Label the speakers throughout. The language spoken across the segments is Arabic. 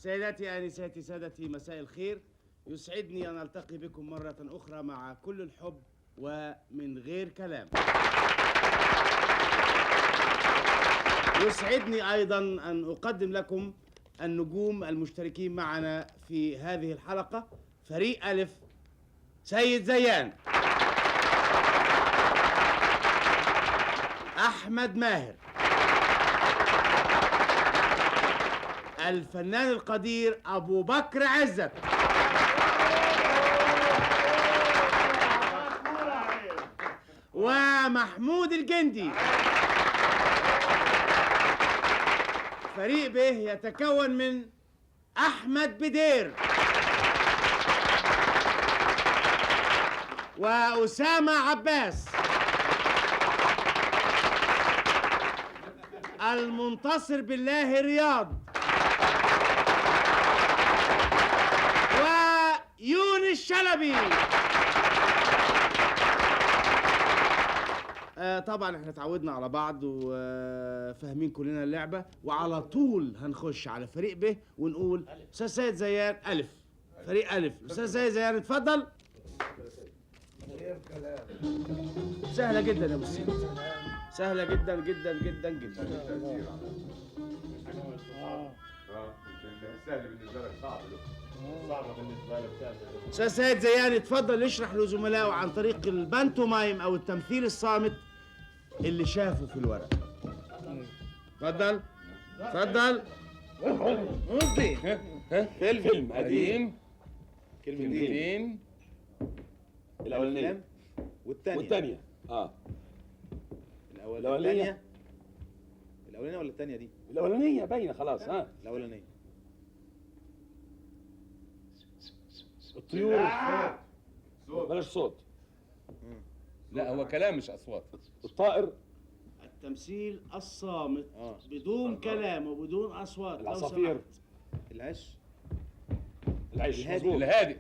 Speaker 1: سيداتي آنساتي سادتي مساء الخير. يسعدني أن ألتقي بكم مرة أخرى مع كل الحب ومن غير كلام. يسعدني أيضا أن أقدم لكم النجوم المشتركين معنا في هذه الحلقة. فريق ألف سيد زيان، أحمد ماهر، الفنان القدير أبو بكر عزت، ومحمود الجندي. فريق ب يتكون من أحمد بدير وأسامة عباس. المنتصر بالله رياض ويونس شلبي. طبعا احنا اتعودنا على بعض وفاهمين كلنا اللعبة، وعلى طول هنخش على فريق ب ونقول أستاذ سيد زيان ألف. فريق ألف، أستاذ سيد زيان اتفضل. سهلة جدا يا أبو السيد، سهلة جدا جدا جدا جدا.
Speaker 2: سهل بالنسبة لك، صعبة بالنسبة لك. سهل.
Speaker 1: أستاذ سيد زيان اتفضل يشرح لزملائه عن طريق البانتومايم أو التمثيل الصامت اللي شافه في الورق. اتفضل اتفضل.
Speaker 3: فيلم قديم، كلمتين،
Speaker 2: الأولانية
Speaker 3: والثانية.
Speaker 2: الأولانية ولا الثانية دي؟
Speaker 3: الأولانية باينة خلاص.
Speaker 2: الأولانية.
Speaker 3: الطيور. بلاش صوت.
Speaker 4: لا هو كلام مش أصوات.
Speaker 3: الطائر.
Speaker 1: التمثيل الصامت بدون كلام وبدون أصوات.
Speaker 3: العصافير.
Speaker 2: العش.
Speaker 3: العيش.
Speaker 4: الهادئ.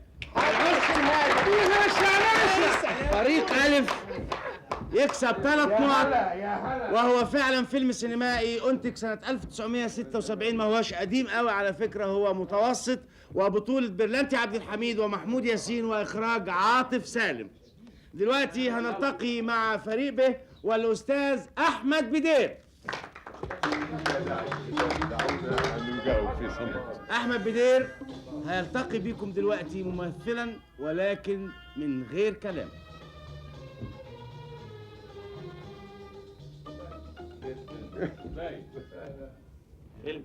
Speaker 1: فريق ألف يكسب 3 نقط، وهو فعلا فيلم سينمائي أنتج سنة 1976. ما هوش قديم قوي على فكرة، هو متوسط، وبطولة برلنتي عبد الحميد ومحمود ياسين وإخراج عاطف سالم. دلوقتي هنلتقي مع فريق ب والأستاذ أحمد بدير. أحمد بدير هيلتقي بكم دلوقتي ممثلا ولكن من غير كلام.
Speaker 5: فيلم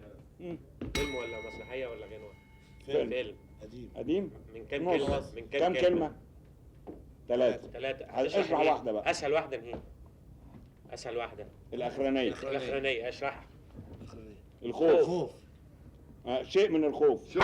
Speaker 5: ولا مسرحية ولا غنوة؟
Speaker 3: فيلم قديم.
Speaker 5: من كام كلمة؟ من
Speaker 3: كام كلمة؟ 3. اشرح واحدة بقى.
Speaker 5: أسهل واحدة هي. أسهل واحدة.
Speaker 3: الأخرانية.
Speaker 5: الأخرانية اشرحها.
Speaker 3: الخوف. شيء من الخوف.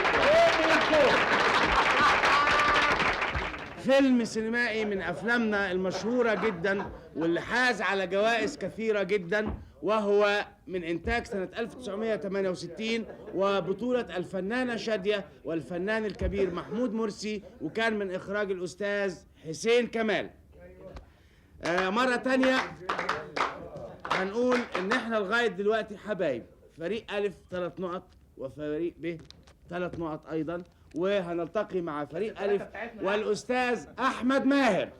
Speaker 1: فيلم سينمائي من أفلامنا المشهورة جدا واللي حاز على جوائز كثيرة جدا، وهو من إنتاج سنة 1968 وبطولة الفنانة شادية والفنان الكبير محمود مرسي، وكان من إخراج الأستاذ حسين كمال. مرة تانية هنقول إن إحنا لغاية دلوقتي حبايب. فريق ألف 3 نقط وفريق ب 3 نقط أيضا، وهنلتقي مع فريق ألف والأستاذ أحمد ماهر.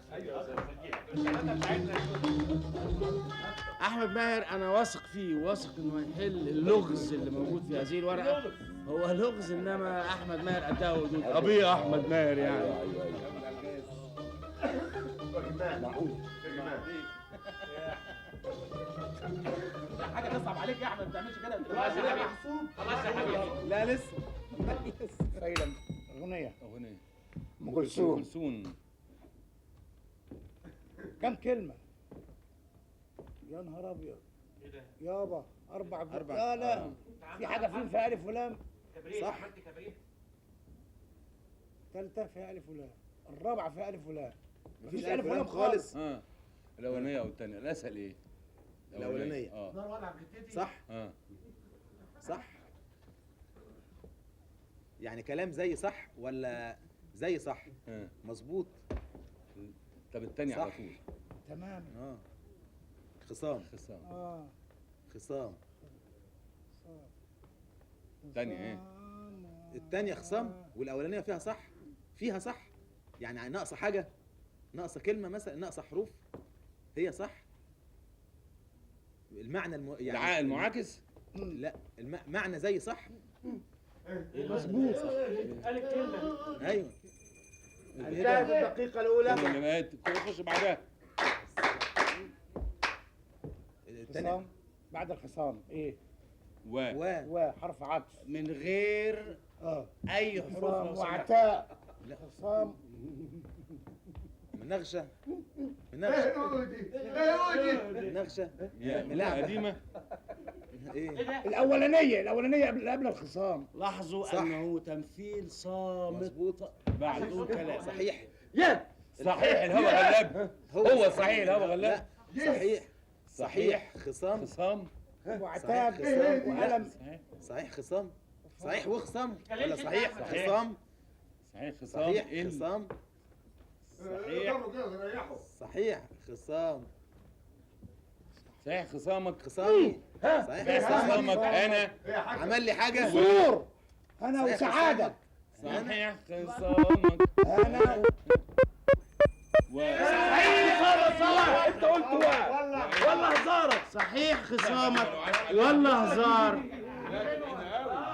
Speaker 1: أحمد ماهر أنا واثق فيه، واثق إنه هيحل اللغز اللي موجود في هذه الورقة. هو لغز، إنما أحمد ماهر قدها ودود. أبي أحمد ماهر يعني.
Speaker 6: حاجة تصعب عليك يا أحمد، ما تعملش كده.
Speaker 5: خلاص يا حبيبي. خلاص يا حبيبي.
Speaker 6: لا لسه. فايدة. أغنية.
Speaker 3: أم كلثوم.
Speaker 6: كم كلمة؟ يا نهار أبيض. إيه ده؟ يابا 4. لا في حاجة فيها ألف ولام. صح. ثالثة فيها ألف ولام، الرابعة فيها ألف ولام. مفيش ألف ولام خالص.
Speaker 4: الأولانية والثانية. الأسهل إيه؟
Speaker 2: الأولانية. صح. صح. يعني كلام زي صح ولا زي صح؟ مظبوط.
Speaker 4: طب الثانية على طول.
Speaker 6: تمام.
Speaker 2: خصام.
Speaker 6: خصام.
Speaker 4: الثانية إيه؟
Speaker 2: التانية خصام والاولانية فيها صح. فيها صح يعني ناقصة حاجة، ناقصة كلمة مثلا، ناقصة حروف. هي صح. المعنى
Speaker 4: يعني المعاكس.
Speaker 2: لا معنى زي صح.
Speaker 6: مظبوط.
Speaker 2: ايوه.
Speaker 1: انتهت الدقيقة الأولى.
Speaker 4: اللي خش بعدها.
Speaker 2: التانية
Speaker 6: خصام بعد الخصام ايه؟ وحرف عطف
Speaker 1: من غير أي حروف
Speaker 6: خصام
Speaker 1: لو سمحت.
Speaker 6: وعتاء.
Speaker 2: لا.
Speaker 6: خصام
Speaker 2: منغشة. منغشة.
Speaker 4: لا قديمة.
Speaker 2: ايه؟
Speaker 6: الاولانيه قبل الخصام.
Speaker 1: لاحظوا
Speaker 2: صح.
Speaker 1: أنه تمثيل صامت
Speaker 2: مظبوط.
Speaker 1: بدون كلام.
Speaker 2: صحيح.
Speaker 4: صحيح الهوى غلاب. هو صحيح الهوى غلاب.
Speaker 2: لا صحيح خصام.
Speaker 4: خصام.
Speaker 6: وعتاب
Speaker 2: خصام.
Speaker 6: وقلم.
Speaker 2: صحيح خصام. صحيح وخصام ولا صحيح خصام.
Speaker 4: صحيح خصام.
Speaker 2: صحيح خصام. صحيح خصام.
Speaker 4: صحيح خصامك.
Speaker 2: خصامي. صحيح
Speaker 4: خصامك
Speaker 2: خصامك.
Speaker 4: انا
Speaker 2: عمل لي حاجة.
Speaker 6: سرور انا
Speaker 2: صحيح
Speaker 6: وسعاده.
Speaker 4: صحيح خصامك
Speaker 6: انا
Speaker 1: انت قلت والله هزارك. صحيح خصامك والله هزار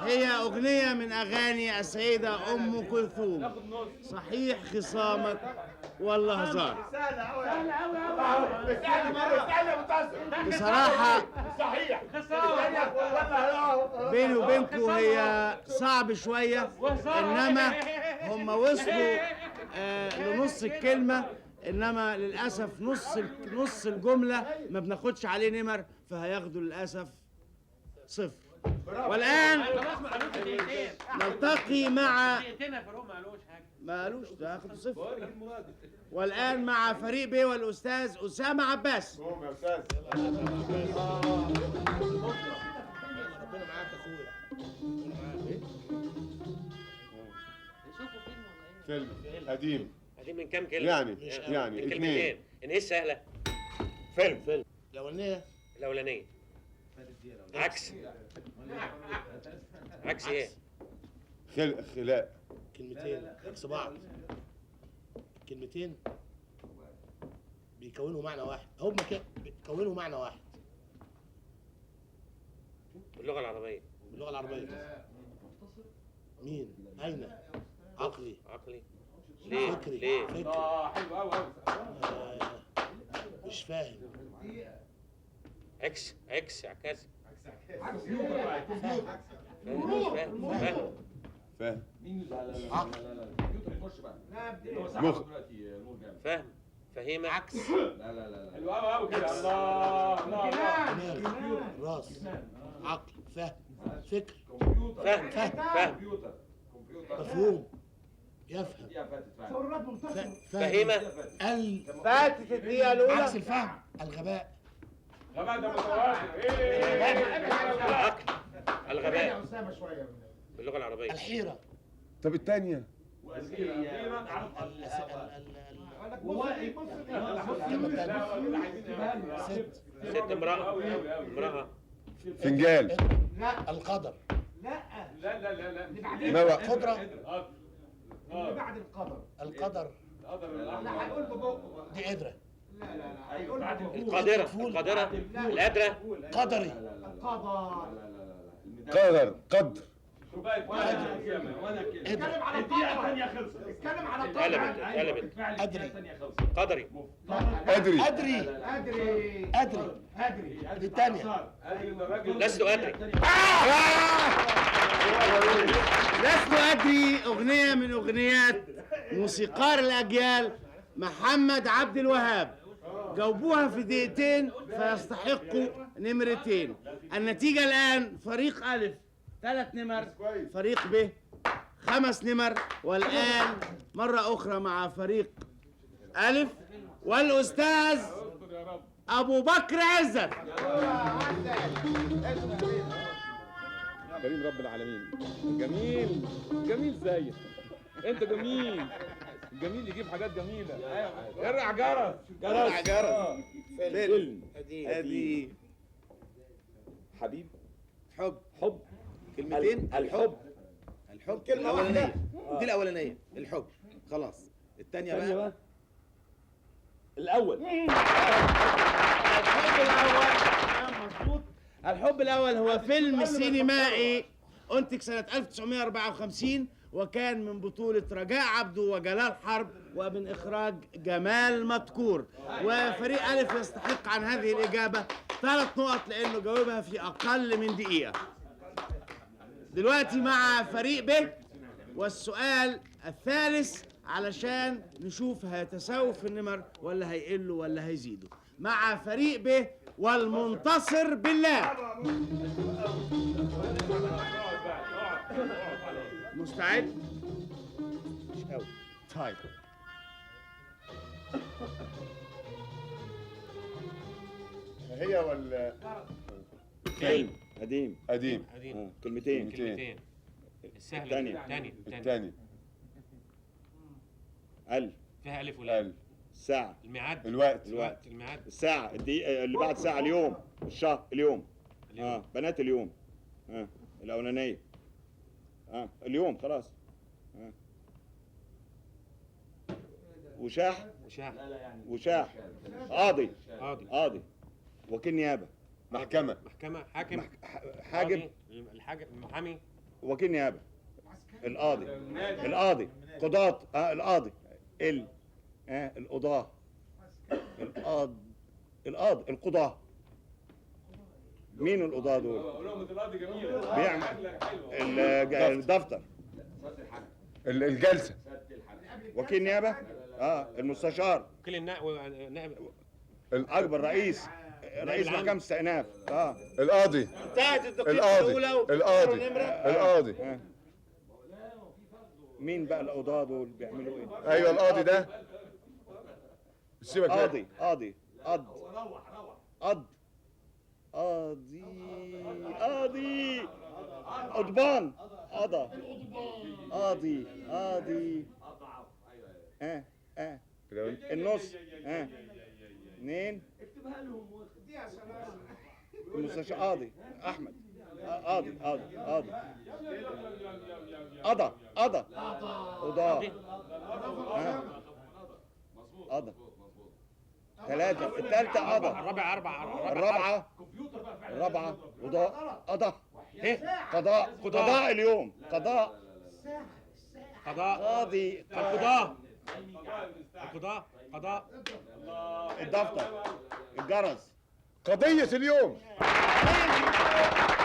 Speaker 1: هي أغنية من أغاني السيدة أم كلثوم. صحيح خصامك والله هزار. بصراحة بيني وبينكم هي صعب شوية، إنما هم وصلوا لنص الكلمة، إنما للأسف نص الجملة ما بناخدش عليه نمر، فهياخدوا للأسف صفر. والآن نلتقي مع ما قالوش ده هاخد صفر. والآن مع فريق بيه والأستاذ أسامة عباس.
Speaker 3: قوم يا استاذ.
Speaker 1: ربنا معاك أخويا.
Speaker 3: فيلم قديم
Speaker 5: دي من كام كلمة؟
Speaker 3: يعني
Speaker 5: من
Speaker 3: اثنين.
Speaker 5: كلمتين. ان ايه سهلة؟
Speaker 1: فيلم الأولانية
Speaker 5: الأولانية. عكس ايه؟
Speaker 3: خلاء.
Speaker 7: كلمتين عكس بعض. كلمتين بيكونوا معنى واحد، هم بيكونوا معنى واحد
Speaker 5: باللغة العربية.
Speaker 7: باللغة العربية. مين؟ أين؟ عقلي.
Speaker 5: ليه؟
Speaker 7: فكري.
Speaker 5: ليه؟
Speaker 7: فكري.
Speaker 3: حلو قوي قوي.
Speaker 7: مش فاهم.
Speaker 5: عكس عكاس.
Speaker 3: فاهم.
Speaker 5: فاهم. فهيمة. عكس.
Speaker 3: حلو قوي قوي كده. الله
Speaker 7: دماغ. راس. عقل. فهم. فكر.
Speaker 5: فهم.
Speaker 7: مفهوم. يفهم.
Speaker 5: فهيمة.
Speaker 1: فاتت الدقيقة الأولى.
Speaker 7: عكس الفهم. الغباء.
Speaker 3: غباء ده متوازن.
Speaker 5: العقل. الغباء. باللغة العربية.
Speaker 7: الحيرة.
Speaker 3: طب الثانية
Speaker 5: ست امرأة.
Speaker 3: فنجال.
Speaker 7: القدر.
Speaker 3: موى.
Speaker 7: قدرة.
Speaker 6: اللي بعد القدر.
Speaker 7: القدر.
Speaker 6: لا هيقول ببقه.
Speaker 7: دي قدرة.
Speaker 5: القادرة. القادرة.
Speaker 7: قدري.
Speaker 3: قدر. قدر.
Speaker 6: اتكلم على القدر. اتكلم على القدر.
Speaker 5: اتقلبت.
Speaker 7: أدري.
Speaker 5: قدري.
Speaker 3: أدري.
Speaker 6: أدري.
Speaker 7: دي الثانية.
Speaker 5: لست أدري.
Speaker 1: لست أدري أغنية من أغنيات موسيقار الأجيال محمد عبد الوهاب. جاوبوها في دقيقتين فيستحقوا نمرتين. النتيجة الآن فريق ألف 3 نمر، فريق ب 5 نمر. والآن مرة أخرى مع فريق ألف والأستاذ أبو بكر عزت.
Speaker 4: كريم رب العالمين. جميل زيك انت. جميل يجيب حاجات جميله. ارع جرس.
Speaker 2: فيلم قديم.
Speaker 3: حبيب.
Speaker 2: حب.
Speaker 3: حب.
Speaker 2: كلمتين.
Speaker 3: الحب.
Speaker 2: الحب
Speaker 6: كلمة
Speaker 2: الاولانيه
Speaker 6: واحدة.
Speaker 2: دي الاولانيه الحب خلاص. الثانيه
Speaker 4: ثانية
Speaker 2: بقى
Speaker 4: بقى الأول.
Speaker 1: الحب الأول مظبوط. الحب الأول هو فيلم سينمائي أنتج سنة 1954 وكان من بطولة رجاء عبده وجلال حرب ومن إخراج جمال مدكور. وفريق ألف يستحق عن هذه الإجابة 3 نقط لأنه جاوبها في أقل من دقيقة. دلوقتي مع فريق ب والسؤال الثالث علشان نشوف هيتساووا في النمر ولا هيقلوا ولا هيزيدوا. مع فريق ب والمنتصر بالله. مستعد؟
Speaker 2: مش قوي.
Speaker 1: طيب.
Speaker 3: هي ولا
Speaker 5: فيلم
Speaker 3: قديم؟
Speaker 5: قديم.
Speaker 3: كلمتين.
Speaker 5: كلمتين. السهل
Speaker 3: الثانية.
Speaker 5: الثاني
Speaker 3: الثاني
Speaker 5: فيها ألف ولام.
Speaker 3: الساعة،
Speaker 5: الميعاد.
Speaker 3: الوقت،
Speaker 5: الميعاد.
Speaker 3: الساعة، الدقيقة اللي بعد ساعة، اليوم، الشهر، اليوم. بنات اليوم. الأولانية. اليوم خلاص. وشاح. وشاح. قاضي. قاضي. وكيل نيابة. محكمة.
Speaker 5: حاكم.
Speaker 3: حاجب.
Speaker 5: الحاجب المحامي.
Speaker 3: وكيل نيابة. القاضي. قضاة. القاضي. القضاة. القضاة. مين القضاة دول؟ بيعمل الدفتر. الجلسة. وكيل نيابة. المستشار.
Speaker 5: وكيل النائب.
Speaker 3: الأكبر رئيس
Speaker 5: العام.
Speaker 3: محكمة استئناف.
Speaker 8: القاضي.
Speaker 1: انتهت الدقيقة الأولى
Speaker 8: القاضي. القاضي.
Speaker 3: مين بقى القضاة دول بيعملوا ايه؟
Speaker 8: ايوه القاضي ده. سيبك بقى.
Speaker 3: قاضي. قضبان. قاضي. النص. 2. المستشار. قاضي احمد. قاضي. قضى. قضاء. قضى. 3. الثالثة قضى. الرابعة قضاء. قضاء اليوم. قضاء. قاضي.
Speaker 5: قضاء.
Speaker 3: الدفتر. الجرس.
Speaker 8: قضية اليوم.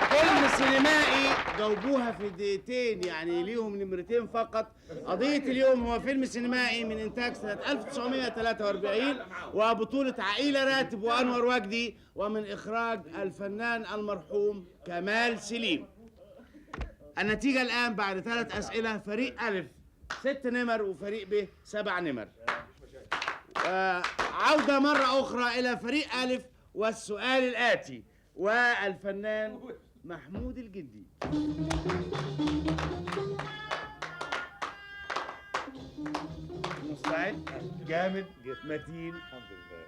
Speaker 1: فيلم سينمائي جاوبوها في دقيقتين، يعني ليهم نمرتين فقط. قضية اليوم هو فيلم سينمائي من إنتاج سنة 1943 وبطولة عائلة راتب وأنور وجدي ومن إخراج الفنان المرحوم كمال سليم. النتيجة الآن بعد 3 أسئلة: فريق ألف 6 نمر وفريق ب 7 نمر. عودة مرة أخرى إلى فريق ألف والسؤال الآتي والفنان محمود الجدي. مستعد؟ جامد متين.
Speaker 3: الحمد لله.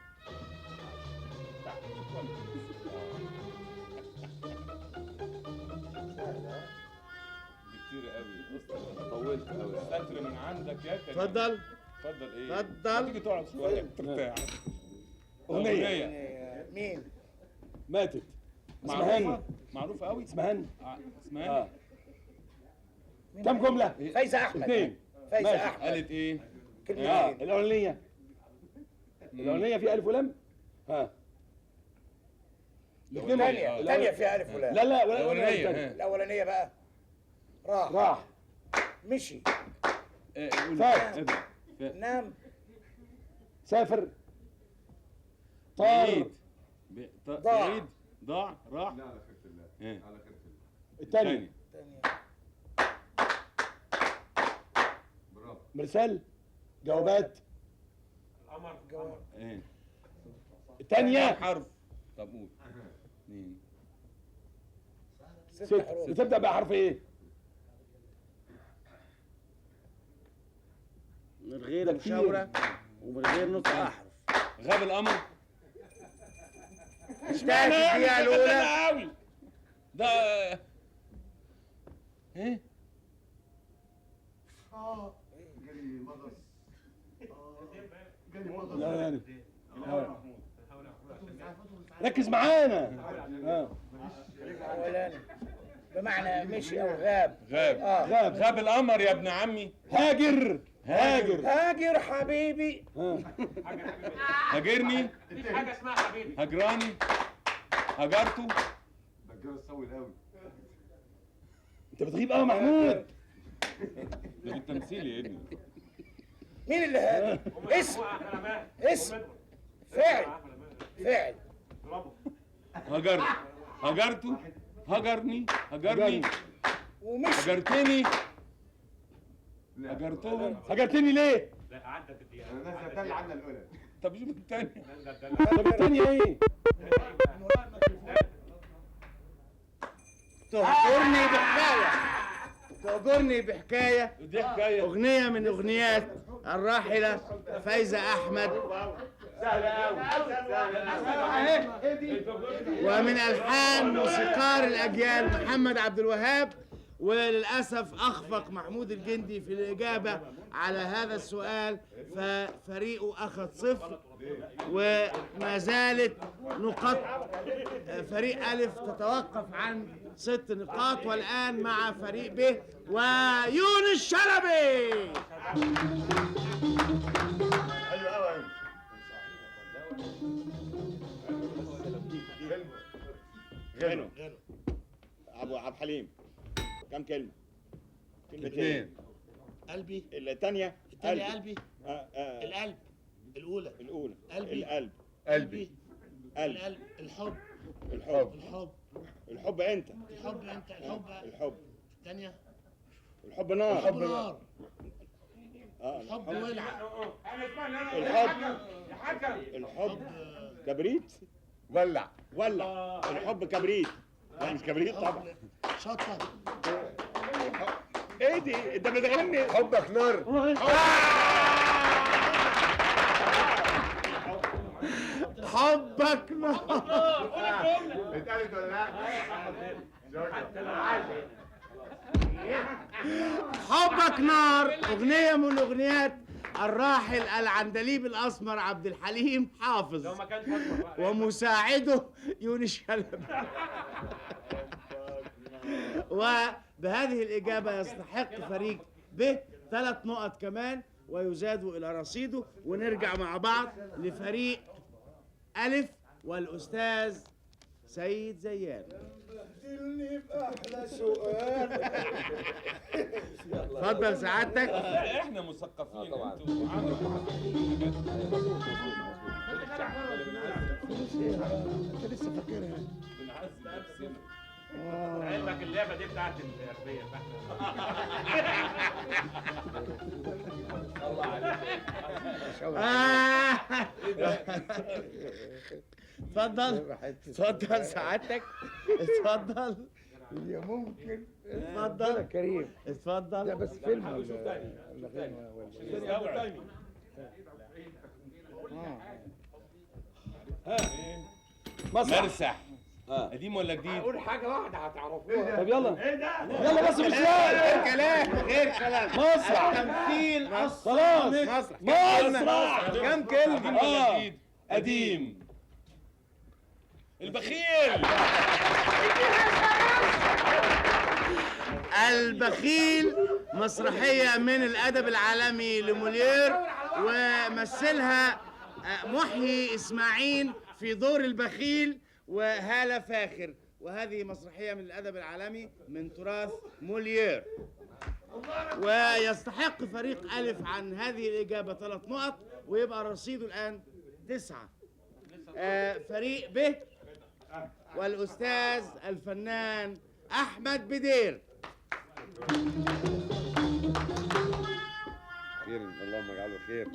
Speaker 4: كتير قوي اصلا طولت قوي. ستر من عندك يا كريم.
Speaker 1: اتفضل.
Speaker 4: اتفضل ايه؟
Speaker 1: اتفضل.
Speaker 4: تيجي تقعد شويه ترتاح.
Speaker 6: مين؟
Speaker 4: ماتت.
Speaker 8: اسمهان.
Speaker 4: معروفه قوي.
Speaker 8: اسمهان.
Speaker 4: اسمها
Speaker 8: كم جملة؟
Speaker 6: فايزة أحمد.
Speaker 8: 2.
Speaker 6: فايزة أحمد.
Speaker 4: قالت ايه؟
Speaker 6: كلمتين.
Speaker 8: الأولانية. في ألف ولام؟
Speaker 6: الثانية فيها ألف ولام.
Speaker 8: لا
Speaker 4: الاولانيه.
Speaker 6: الأولانية بقى
Speaker 8: راح.
Speaker 6: مشي.
Speaker 8: فات.
Speaker 6: نام.
Speaker 8: سافر. طار.
Speaker 6: ضاع.
Speaker 4: ضاع. راح.
Speaker 8: الثاني. مرسال. جوابات. الثانية.
Speaker 4: حرف. طب قول. 2.
Speaker 6: 6 حروف.
Speaker 8: بتبدأ بحرف ايه؟
Speaker 1: من غير مشاورة ومن غير نطق أحرف.
Speaker 4: غاب القمر.
Speaker 1: انتهت الدقيقة الأولى.
Speaker 4: ده ايه؟ لا يعني ركز معانا.
Speaker 6: اولاني بمعنى مشي او غاب.
Speaker 4: غاب القمر يا ابن عمي. هاجر.
Speaker 6: هاجر حبيبي.
Speaker 4: هاجرني.
Speaker 5: مفيش حاجه اسمها حبيبي.
Speaker 4: هجراني. هجرته.
Speaker 8: ده الجرس طويل قوي.
Speaker 4: انت بتغيب قوي محمود. ده بالتمثيل يا ابني.
Speaker 6: مين اللي هاجر؟ اسم فعل
Speaker 4: هجرته. هجرني. هجرني.
Speaker 6: ومشي.
Speaker 4: هجرتني. هجرتهم. هجرتني ليه؟
Speaker 5: لا عدت الدقيقه.
Speaker 8: الناس هتطلع عنا الاولى.
Speaker 4: طب شوف الثانية.
Speaker 5: ده
Speaker 4: طب الثانية ايه؟
Speaker 1: تهجرني بحكاية
Speaker 4: دي حكاية.
Speaker 1: أغنية من أغنيات الراحلة فايزة أحمد، ومن ألحان موسيقار الأجيال محمد عبد الوهاب. وللأسف أخفق محمود الجندي في الإجابة على هذا السؤال، ففريقه أخذ 0 وما زالت نقاط فريق ألف تتوقف عن 6 نقاط. والآن مع فريق ب ويونس شلبي.
Speaker 8: ايوه قوي.
Speaker 3: غنوا. ابو عبد الحليم كم كلمة؟
Speaker 4: اثنين.
Speaker 7: قلبي.
Speaker 3: الثانية
Speaker 7: التاني قلبي.
Speaker 3: القلب.
Speaker 7: الأولى.
Speaker 3: الأولى
Speaker 7: قلبي.
Speaker 3: القلب.
Speaker 7: قلبي.
Speaker 3: قلب.
Speaker 7: القلب. الحب.
Speaker 3: الحب.
Speaker 7: الحب.
Speaker 3: الحب أنت.
Speaker 7: الحب أنت. الحب.
Speaker 3: الحب.
Speaker 7: الثانية.
Speaker 3: الحب نار.
Speaker 7: الحب نار.
Speaker 3: آه.
Speaker 7: الحب ولع.
Speaker 3: الحب كبريت.
Speaker 8: ولع.
Speaker 3: ولع. الحب كبريت. لا مش كبريت طبعا.
Speaker 7: شطة.
Speaker 3: ايه دي؟ انت بتغني؟
Speaker 8: حبك نار.
Speaker 1: حبك نار.
Speaker 8: اتقالت ولا لا؟
Speaker 1: حبك نار أغنية من أغنيات الراحل العندليب الأسمر عبد الحليم حافظ
Speaker 5: لو ما كانش أسمر بقى.
Speaker 1: ومساعده يونس شلبي. وبهذه الإجابة يستحق فريق ب 3 نقط كمان ويزاد إلى رصيده. ونرجع مع بعض لفريق ألف والأستاذ سيد زيان.
Speaker 6: احلى سؤال.
Speaker 1: اتفضل سعادتك.
Speaker 4: احنا مثقفين طبعا.
Speaker 6: انت لسه فاكرها؟
Speaker 4: بنعذب نفسنا.
Speaker 5: علمك اللعبه دي بتاعت الأغبياء
Speaker 4: الله عليك.
Speaker 1: اتفضل سعادتك. اتفضل.
Speaker 6: هي ممكن.
Speaker 1: اتفضل
Speaker 6: كريم.
Speaker 1: اتفضل.
Speaker 6: لا بس فيلم ولا غنوة ولا
Speaker 4: مرسح. قديم ولا جديد؟
Speaker 5: قول حاجه واحده هتعرفوها.
Speaker 4: طب يلا. يلا بس مش
Speaker 1: غير كلام غير كلام.
Speaker 4: مسرح.
Speaker 1: تمثيل
Speaker 4: خلاص.
Speaker 1: مسرح.
Speaker 4: كم كلمة؟ قديم ولا جديد؟ قديم. البخيل.
Speaker 1: البخيل مسرحية من الأدب العالمي لمولير، ومثلها محيي إسماعيل في دور البخيل وهالة فاخر. وهذه مسرحية من الأدب العالمي من تراث مولير. ويستحق فريق ألف عن هذه الإجابة 3 نقط ويبقى رصيده الآن 9. فريق ب والأستاذ الفنان أحمد بدير.
Speaker 8: خير اللهم اجعله خير.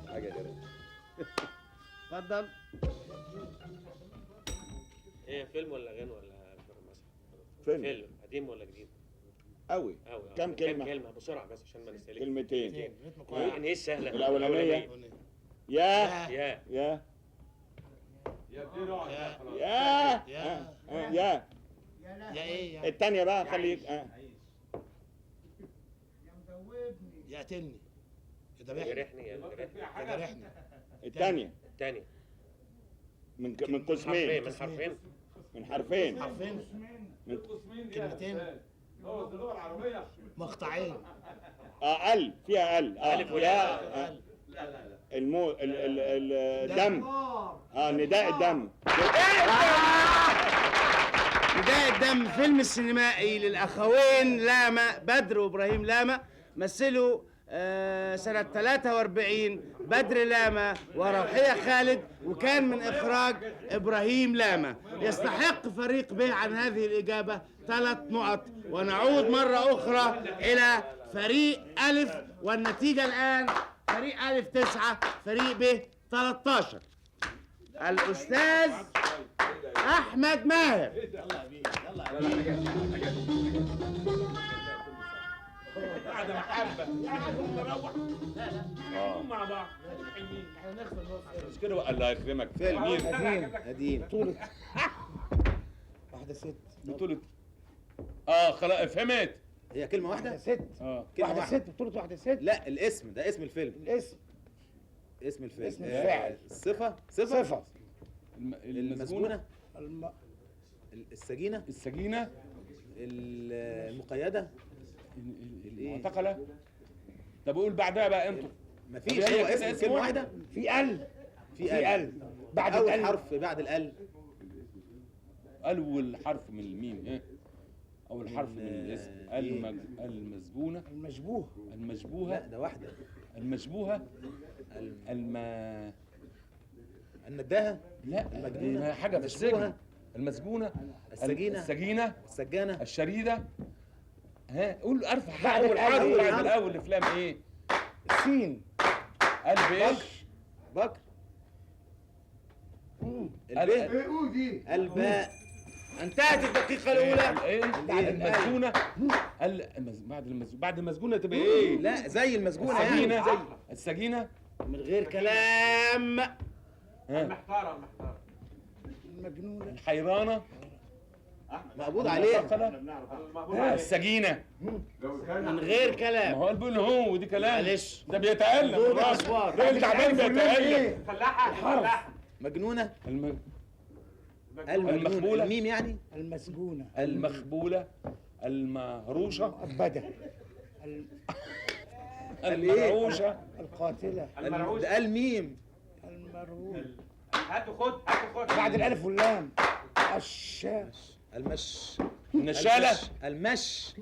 Speaker 8: حاجه غير.
Speaker 1: اتفضل.
Speaker 5: ايه فيلم ولا غنى ولا
Speaker 3: فيلم.
Speaker 5: فيلم قديم ولا جديد؟
Speaker 3: قوي.
Speaker 5: قوي.
Speaker 3: كم كلمة؟
Speaker 5: كلمة بسرعة بس عشان ما نستهلكش.
Speaker 3: كلمتين.
Speaker 5: يعني ايه السهلة؟
Speaker 3: الأولانية. يا
Speaker 5: يا
Speaker 3: يا يا
Speaker 7: يا
Speaker 3: يا
Speaker 7: يا ايه يا
Speaker 3: التانية بقى خليك
Speaker 7: يا قتلني يا ذبحني
Speaker 5: جرحني يا جرحني.
Speaker 7: يا جرحني
Speaker 3: التانية
Speaker 5: تاني.
Speaker 3: من قسمين
Speaker 5: من حرفين.
Speaker 3: من حرفين
Speaker 7: حرفين
Speaker 3: من
Speaker 7: كلمتين مقطعين
Speaker 3: ال فيها ال
Speaker 5: ألف ولا
Speaker 3: يا الدم نداء الدم
Speaker 1: نداء الدم فيلم سينمائي للأخوين لاما بدر وإبراهيم لاما مثلوا سنة 43 بدر لاما وروحية خالد وكان من إخراج إبراهيم لاما. يستحق فريق به عن هذه الإجابة 3 نقط. ونعود مرة أخرى إلى فريق ألف والنتيجة الآن فريق ألف 9 فريق ب 13. الأستاذ أحمد ماهر.
Speaker 4: قاعدة محبة نروح مع بعض مش كده بقى الله يكرمك
Speaker 2: فيلم
Speaker 4: مين؟
Speaker 2: قديم
Speaker 6: بطولة واحدة ست
Speaker 4: بطولة خلاص فهمت
Speaker 2: هي كلمة واحدة؟
Speaker 6: ست
Speaker 2: كلمة
Speaker 6: واحدة
Speaker 2: واحدة
Speaker 6: ست بطولة واحدة ست
Speaker 2: لا الاسم ده اسم الفيلم
Speaker 6: الاسم
Speaker 2: اسم الفيلم
Speaker 6: اسم الفاعل.
Speaker 2: الصفة
Speaker 6: صفة
Speaker 2: المسجونة
Speaker 6: الم...
Speaker 2: السجينة
Speaker 4: السجينة
Speaker 2: المقيدة
Speaker 4: المعتقلة. طب قول بعدها بقى انتوا.
Speaker 2: مفيش
Speaker 4: هي
Speaker 2: هو
Speaker 4: كده
Speaker 2: اسم
Speaker 4: اسم
Speaker 2: كلمة
Speaker 4: واحد.
Speaker 2: واحدة
Speaker 6: في ال
Speaker 2: في ال
Speaker 6: بعد
Speaker 2: أول
Speaker 6: ال
Speaker 2: حرف بعد ال
Speaker 4: أول حرف من الميم ايه؟ أول حرف من الاسم المسجونة
Speaker 6: المشبوه
Speaker 2: لا
Speaker 4: المشبوهة
Speaker 2: ده واحدة
Speaker 4: المشبوهة
Speaker 2: النداهة
Speaker 4: لا
Speaker 2: المجنونة
Speaker 4: دي حاجة في
Speaker 2: المشبوهة
Speaker 4: السجن. المسجونة
Speaker 2: السجينة
Speaker 4: السجينة
Speaker 2: السجانة
Speaker 4: الشريدة. قول ارفع
Speaker 6: بعد
Speaker 4: اول حرف
Speaker 6: الأول.
Speaker 4: بعد الاول الافلام ايه؟
Speaker 6: السين
Speaker 4: قلب ايش؟
Speaker 2: بكر الباء
Speaker 1: انتهت الدقيقة الأولى.
Speaker 4: ايه؟ المسجونة بعد المسجونة تبقى ايه؟
Speaker 2: لا زي المسجونة يعني
Speaker 4: السجينة زي السجينة
Speaker 1: من غير كلام.
Speaker 5: محتارة
Speaker 6: المجنونة
Speaker 4: الحيرانة
Speaker 2: مقبوض عليها
Speaker 4: السجينة
Speaker 1: من غير
Speaker 4: ما
Speaker 1: كلام.
Speaker 4: هو قلبه هو ودي كلام
Speaker 1: معلش.
Speaker 4: ده بيتألم
Speaker 1: دول
Speaker 4: الراجل.
Speaker 1: أصوات.
Speaker 4: الراجل تعبان بيتألم
Speaker 2: مجنونة
Speaker 4: المخبولة.
Speaker 2: المجنونة الميم يعني
Speaker 6: المسجونة
Speaker 4: المخبولة المهروشة
Speaker 6: البدة
Speaker 4: المرعوشة
Speaker 6: القاتلة
Speaker 2: ده الميم
Speaker 6: المرهون
Speaker 5: هاتوا خد
Speaker 6: بعد الألف واللام الشاش
Speaker 4: النشالة
Speaker 2: المش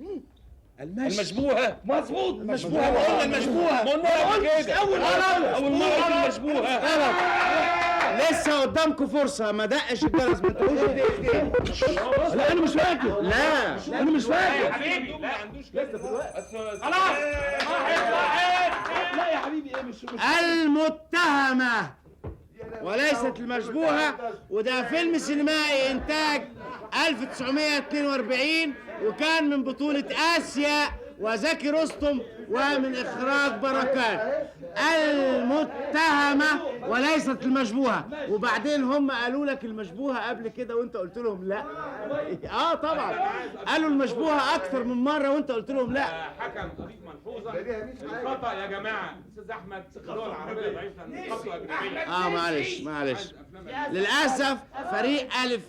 Speaker 4: المشبوهة
Speaker 6: مظبوط
Speaker 4: المشبوهة قلنا المشبوهة ما قلنا كده أول مرة المشبوهة
Speaker 1: لسه قدامكم فرصة. ما دقش الجرس ما تقولوش لا أنا مش فاكر. لا أنا مش فاكر.
Speaker 5: حبيبي
Speaker 4: ما عندوش لسه في الوقت
Speaker 5: خلاص
Speaker 6: لا يا حبيبي ايه مش
Speaker 1: المتهمة وليست المشبوهة. وده فيلم سينمائي إنتاج 1942 وكان من بطولة آسيا وزكي رستم ومن إخراج بركات. المتهمة وليست المشبوهة. وبعدين هم قالوا لك المشبوهة قبل كده وانت قلت لهم لا. طبعا قالوا المشبوهة أكثر من مرة وانت قلت لهم لا.
Speaker 4: حكم طريق ملحوظة الخطأ يا جماعة أستاذ أحمد الدول العربية ضعيفة الخطأ أجنبية
Speaker 1: معلش للأسف فريق ألف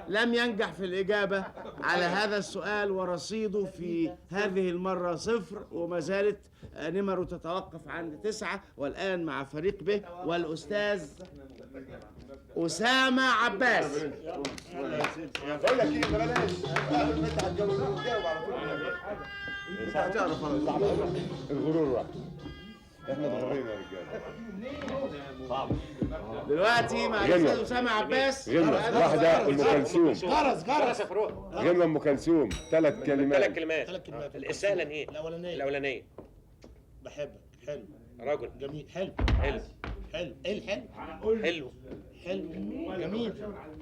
Speaker 1: لم ينجح في الإجابة على هذا السؤال ورصيده في هذه المرة 0 وما زالت نمره تتوقف عند 9. والآن مع فريق ب والأستاذ أسامة عباس.
Speaker 8: بقول لك ايه بلاش انت هتجوز وتجاوب على طول انت هتعرف الغرور راح احنا اتغرينا يا رجاله
Speaker 1: دلوقتي مع
Speaker 8: غنوة.
Speaker 1: الأستاذ أسامة عباس.
Speaker 8: غنوة واحدة أم كلثوم
Speaker 7: جرس
Speaker 8: غنوة أم كلثوم 3 كلمات
Speaker 5: 3 كلمات.
Speaker 7: 3 كلمات
Speaker 5: السهلة ايه؟
Speaker 7: الأولانية
Speaker 5: الأولانية
Speaker 7: بحبك حلو
Speaker 5: رجل
Speaker 7: جميل حلو
Speaker 5: حلو
Speaker 7: حلو ايه الحلو
Speaker 5: حلو
Speaker 7: حلو جميل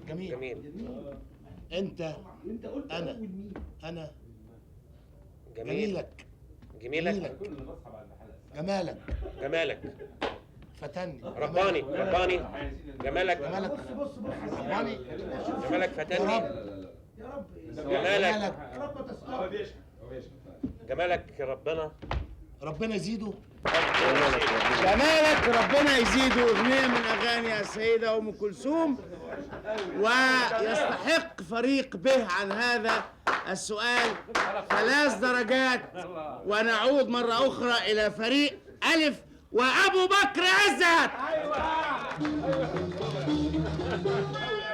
Speaker 7: جميل
Speaker 5: جميل
Speaker 7: انت انا
Speaker 5: جميل
Speaker 7: جميلك
Speaker 5: جميلك
Speaker 7: جمالك
Speaker 5: جمالك
Speaker 7: فتني
Speaker 5: رباني رباني جمالك
Speaker 7: جمالك رباني
Speaker 5: جمالك
Speaker 7: يا
Speaker 5: فتني
Speaker 7: رب
Speaker 5: جمالك جمالك ربنا
Speaker 7: ربنا يزيده
Speaker 1: جمالك ربنا يزيده أغنية من أغاني السيدة أم كلثوم. ويستحق فريق به عن هذا السؤال 3 درجات. ونعود مرة أخرى إلى فريق ألف وأبو بكر عزت.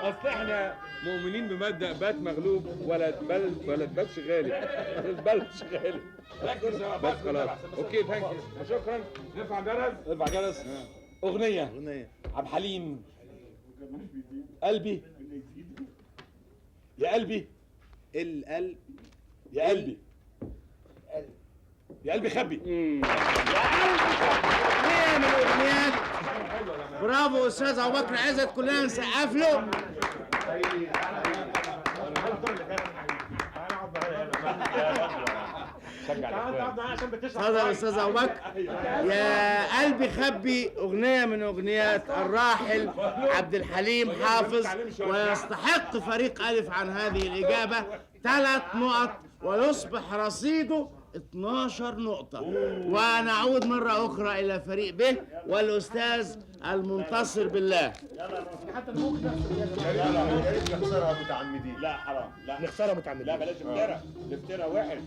Speaker 4: اصل احنا مؤمنين بمبدأ بات مغلوب ولا تباتش غالب. البلش غالب. بس خلاص اوكي ثانك يو شكرا. نرفع جرس. ارفع جرس. اغنيه عبد الحليم قلبي يا قلبي
Speaker 2: القلب
Speaker 4: يا قلبي يا قلبي خبي.
Speaker 1: أغنية من الأغنيات. برافو أستاذ أبو بكر عزت، كلنا نسقف له. اتفضل يا استاذ ابو بكر. يا قلبي خبي اغنيه من اغنيات الراحل عبد الحليم حافظ. ويستحق فريق الف عن هذه الاجابه 3 نقط ويصبح رصيده 12 نقطة. ونعود مرة أخرى إلى فريق ب والأستاذ المنتصر بالله.
Speaker 3: نخسرها متعمدين. لا حرام، لا
Speaker 7: نخسرها متعمدين.
Speaker 3: لا بلاش افترا، الافترا وحش.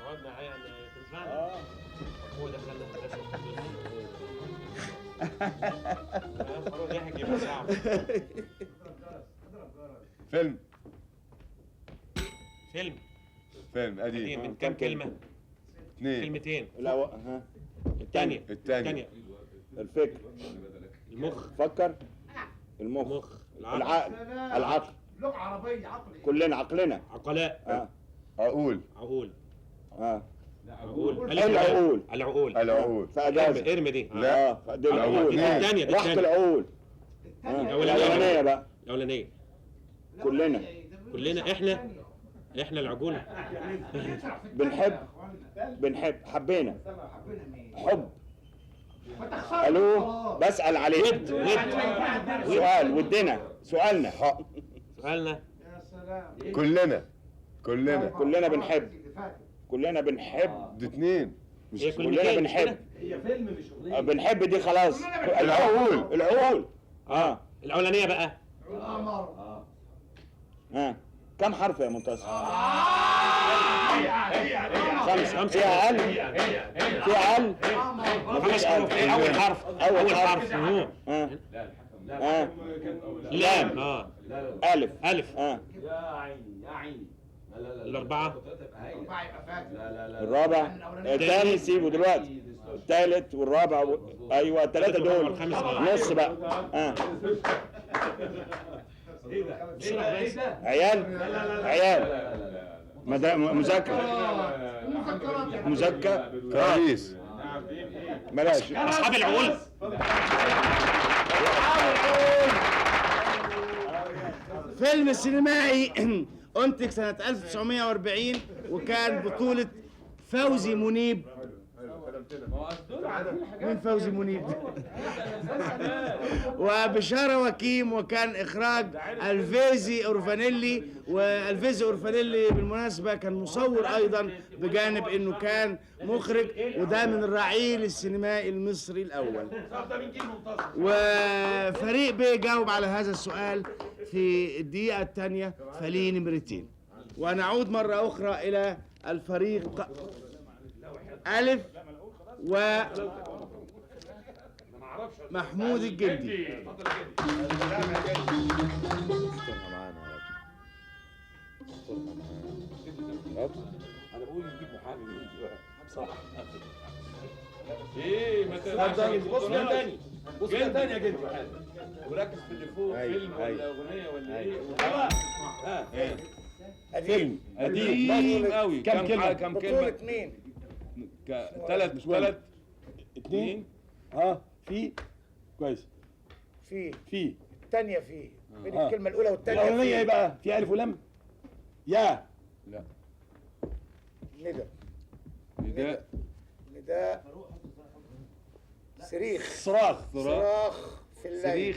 Speaker 5: اقعد معايا تنفعني. هو دخلنا هندسه.
Speaker 8: فيلم
Speaker 5: فيلم
Speaker 8: قديم
Speaker 5: من كام كلمة؟
Speaker 8: 2
Speaker 5: كلمتين.
Speaker 3: ها
Speaker 5: الثانية
Speaker 8: الثاني
Speaker 3: الفكر،
Speaker 5: المخ.
Speaker 3: فكر المخ، العقل، العقل،
Speaker 6: لغة عربية عقلي.
Speaker 3: كلنا عقلنا.
Speaker 5: عقلاء.
Speaker 8: عقول
Speaker 5: عقول.
Speaker 3: العقول
Speaker 5: العقول
Speaker 3: فأجازة.
Speaker 5: ارمي دي.
Speaker 3: لا دي العقول.
Speaker 5: الثانية دي
Speaker 3: راحت العقول. الأولانية بقى
Speaker 5: الأولانية.
Speaker 3: كلنا
Speaker 5: احنا العقول.
Speaker 3: بنحب حبينا حب. الو بسأل عليك سؤال ودنا سؤالنا
Speaker 5: سؤالنا
Speaker 3: كلنا بنحب
Speaker 8: دي 2
Speaker 3: مش
Speaker 5: هي
Speaker 3: كلنا
Speaker 5: كلمتين
Speaker 3: بنحب
Speaker 6: هي فيلم مش أغنية.
Speaker 3: بنحب دي خلاص. العقول
Speaker 5: الأولانية بقى.
Speaker 6: القمر.
Speaker 3: كم حرف يا منتصر؟ 5.
Speaker 5: 5.
Speaker 3: فيها أقل؟ فيها أقل؟
Speaker 5: خمس حروف. ايه أول حرف؟
Speaker 3: أول حرف.
Speaker 5: هو
Speaker 3: لام.
Speaker 5: ألف. الأربعة.
Speaker 3: الرابع الثاني سيبه دلوقتي. الثالث والرابع ايوه الثلاثه دول نص بقى. عيال مذاكره
Speaker 8: كويس
Speaker 3: بلاش
Speaker 5: أصحاب العقول.
Speaker 1: فيلم سينمائي أنتج سنة 1940 وكان بطولة فوزي منيب. مين فوزي منيب؟ وبشارة وكيم. وكان إخراج الفيزي أورفانيلي. والفيزي أورفانيلي بالمناسبة كان مصور أيضا بجانب أنه كان مخرج. وده من الرعيل السينمائي المصري الأول. وفريق بي جاوب على هذا السؤال في الدقيقة الثانية فليه نمرتين. ونعود مرة أخرى إلى الفريق ألف ومحمود الجندي.
Speaker 4: انا بقول نجيب محامي بصراحه. ايه ما بص تاني بص تاني يا جدي وركز في اللي فوق. فيلم ولا اغنيه ولا ايه؟
Speaker 3: فيلم
Speaker 4: قديم قوي. كم كلمه؟
Speaker 6: بطولة مين؟
Speaker 4: 3 2
Speaker 3: في كويس
Speaker 6: في الثانية فيه بين الكلمة الأولى والثانية.
Speaker 3: الاولانيه ايه بقى؟ في الف ولم يا
Speaker 6: ندى.
Speaker 4: نداء
Speaker 6: صريخ
Speaker 8: صراخ
Speaker 6: صراخ في الليل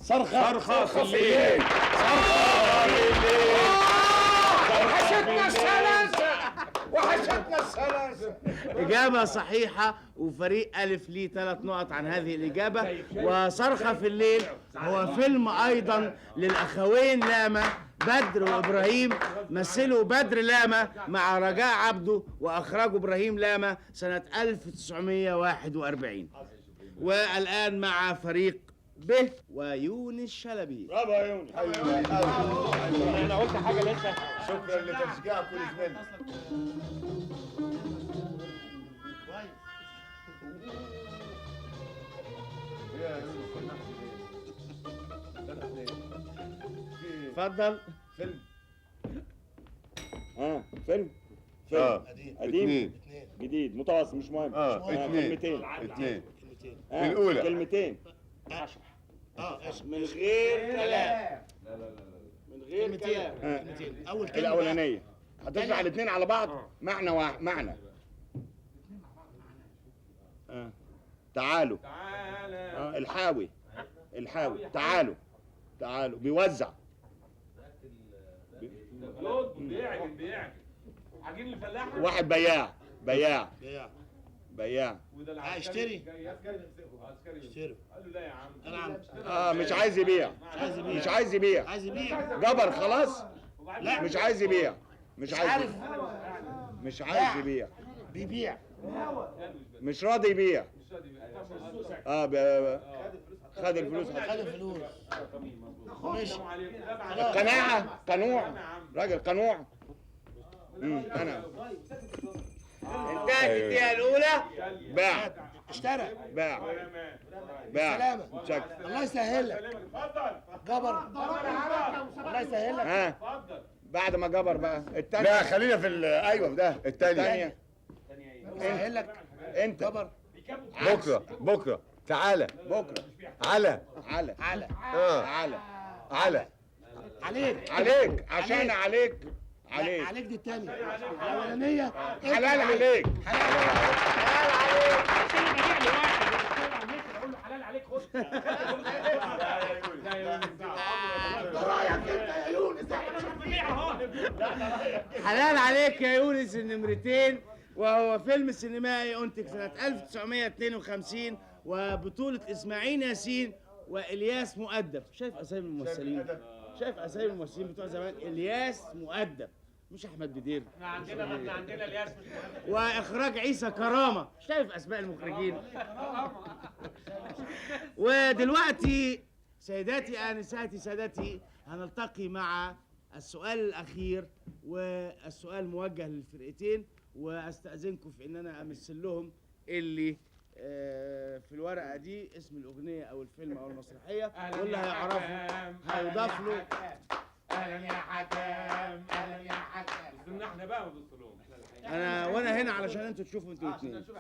Speaker 8: صرخة
Speaker 5: صرخة في الليل.
Speaker 6: وحشتنا السلاسة وحشتنا السلاسة.
Speaker 1: إجابة صحيحة، وفريق ألف ليه 3 نقط عن هذه الإجابة. وصرخة في الليل هو فيلم أيضا للأخوين لاما بدر وإبراهيم، مثلوا بدر لاما مع رجاء عبده، وأخرجوا إبراهيم لاما سنة 1941. والآن مع فريق ب ويونس شلبي.
Speaker 3: برافو يا يونس.
Speaker 5: انا قلت حاجه لسه.
Speaker 8: شكرا لتشجيعك ولزميلك.
Speaker 1: اتفضل.
Speaker 3: فيلم. فيلم.
Speaker 8: اتنين.
Speaker 3: جديد متوسط مش مهم. كلمتين.
Speaker 8: اتنين.
Speaker 3: ها،
Speaker 8: الأولى.
Speaker 3: كلمتين.
Speaker 1: من غير كلام. من غير كلام.
Speaker 6: أول كلمة
Speaker 3: الأولانية هترجع الاثنين على بعض معنى معنى. تعالوا. الحاوي. تعالوا بيوزع.
Speaker 4: بيعجن عجين الفلاح.
Speaker 3: واحد بياع.
Speaker 4: وده اللي
Speaker 6: اشتري.
Speaker 4: اشتري. قال له لا يا عم.
Speaker 6: انا
Speaker 3: مش عايز يبيع.
Speaker 6: عايز يبيع
Speaker 3: جبر خلاص.
Speaker 6: لا
Speaker 3: مش عايز يبيع. مش عايز يبيع.
Speaker 6: بيبيع
Speaker 3: مش راضي يبيع. خد الفلوس.
Speaker 6: ماشي
Speaker 3: قناعة. قنوع. راجل قنوع. انا
Speaker 1: انتهت الدقيقة الأولى.
Speaker 6: اشترى
Speaker 3: باع.
Speaker 6: سلامة.
Speaker 3: شكرا.
Speaker 6: الله يسهلك جبر الله يسهلك.
Speaker 3: ها، بعد ما جبر بقى التانية.
Speaker 8: لا خلينا في ايوه في ده
Speaker 3: التانية.
Speaker 6: يسهلك
Speaker 3: انت
Speaker 6: جبر
Speaker 8: بكره تعالى
Speaker 3: بكرة.
Speaker 8: على
Speaker 3: على
Speaker 6: على
Speaker 3: على
Speaker 6: عليك
Speaker 3: عشان عليك
Speaker 6: عليك دي التانية الأولانية
Speaker 3: حلال عليك.
Speaker 1: حلال عليك يا يونس النمرتين، وهو فيلم سينمائي أنتج سنة 1952 وبطولة إسماعيل ياسين وإلياس مؤدب. شايف أسامي الممثلين؟ شايف أسامي الممثلين بتوع زمان؟ إلياس مؤدب مش أحمد بدير.
Speaker 5: احنا عندنا الياس مش
Speaker 1: وإخراج عيسى كرامة. شايف أسماء المخرجين؟ ودلوقتي سيداتي آنساتي سادتي هنلتقي مع السؤال الأخير، والسؤال موجه للفرقتين، واستأذنكم في ان انا امثل لهم اللي في الورقة دي اسم الأغنية أو الفيلم أو المسرحية، واللي هيعرفه هيضاف له.
Speaker 4: اهلا يا حكام. اهلا يا حكام. استنى احنا بقى ونبص لهم.
Speaker 1: وانا هنا علشان انتوا تشوفوا انتوا الاثنين.
Speaker 4: ماشي.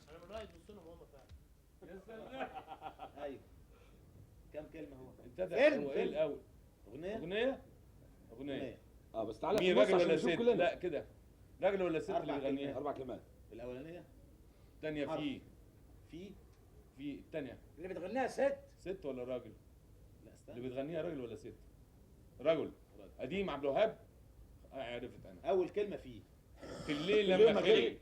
Speaker 6: أنا من رأيي تبص لهم هم فعلا.
Speaker 4: يا سلام.
Speaker 2: ايوه. كم كلمة هو؟
Speaker 4: ابتدى
Speaker 6: فيلم،
Speaker 4: هو ايه الاول؟
Speaker 2: أغنية؟
Speaker 4: اغنيه.
Speaker 8: بس تعالى
Speaker 4: مين راجل ولا ست؟ لا كده. راجل ولا ست اللي بيغنيها؟
Speaker 8: 4 كلمات.
Speaker 2: الأولانية؟
Speaker 4: الثانيه
Speaker 2: في
Speaker 4: الثانيه
Speaker 6: اللي بتغنيها ست.
Speaker 4: ست ولا راجل؟
Speaker 2: لا استنى.
Speaker 4: اللي بتغنيها راجل ولا ست؟ رجل. قديم عبد الوهاب. عرفت انا.
Speaker 2: أول كلمة في
Speaker 4: الليل لما خلق.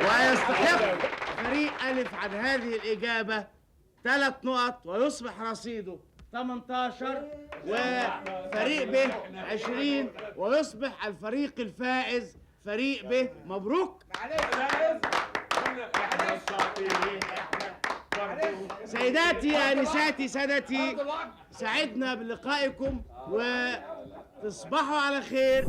Speaker 1: ويستحق فريق ألف عن هذه الإجابة 3 نقط، ويصبح رصيده 18، وفريق ب 20، ويصبح الفريق الفائز فريق ب. مبروك. سيداتي آنساتي سادتي، سعدنا بلقائكم وتصبحوا على خير.